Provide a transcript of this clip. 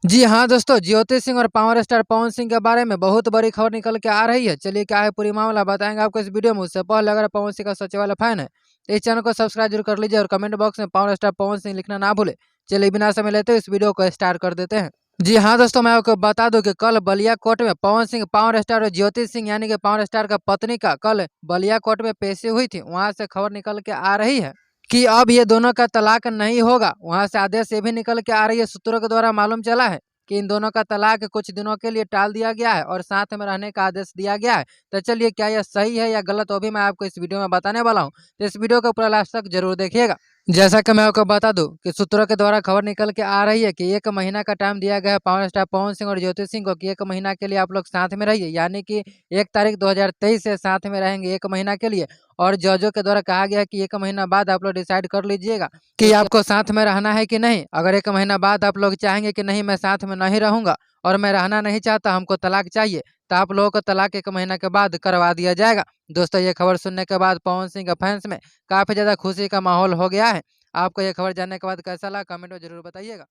जी हाँ दोस्तों, ज्योति सिंह और पावर स्टार पवन सिंह के बारे में बहुत बड़ी खबर निकल के आ रही है। चलिए क्या है पूरी मामला बताएंगे आपको इस वीडियो में। उससे पहले अगर पवन सिंह का सच्चे वाला फैन है तो इस चैनल को सब्सक्राइब जरूर कर लीजिए और कमेंट बॉक्स में पावर स्टार पवन सिंह लिखना ना भूले। चलिए बिना समय लेते इस वीडियो को स्टार्ट कर देते हैं। जी हाँ दोस्तों, मैं आपको बता दूं कि कल बलिया कोर्ट में पवन सिंह, पावर स्टार और ज्योति सिंह यानी कि पावर स्टार का पत्नी का कल बलिया कोर्ट में पेशी हुई थी। वहां से खबर निकल के आ रही है कि अब ये दोनों का तलाक नहीं होगा। वहां से आदेश ये भी निकल के आ रही है, सूत्रों के द्वारा मालूम चला है कि इन दोनों का तलाक कुछ दिनों के लिए टाल दिया गया है और साथ में रहने का आदेश दिया गया है। तो चलिए क्या यह सही है या गलत, वो भी मैं आपको इस वीडियो में बताने वाला हूँ। तो इस वीडियो को पूरा लास्ट तक जरूर देखिएगा। जैसा कि मैं आपको बता दूं कि सूत्रों के द्वारा खबर निकल के आ रही है कि 1 महीना का टाइम दिया गया है पावर स्टार पवन सिंह और ज्योति सिंह को कि 1 महीना के लिए आप लोग साथ में रहिए, यानी कि 1 तारीख 2023 से साथ में रहेंगे 1 महीना के लिए। और जजों के द्वारा कहा गया है कि 1 महीना बाद आप लोग डिसाइड कर लीजिएगा कि आपको साथ में रहना है कि नहीं। अगर 1 महीना बाद आप लोग चाहेंगे कि नहीं मैं साथ में नहीं रहूंगा और मैं रहना नहीं चाहता, हमको तलाक चाहिए, तो आप लोगों को तलाक 1 महीना के बाद करवा दिया जाएगा। दोस्तों ये खबर सुनने के बाद पवन सिंह के फैंस में काफी ज्यादा खुशी का माहौल हो गया है। आपको ये खबर जानने के बाद कैसा लगा कमेंट में जरूर बताइएगा।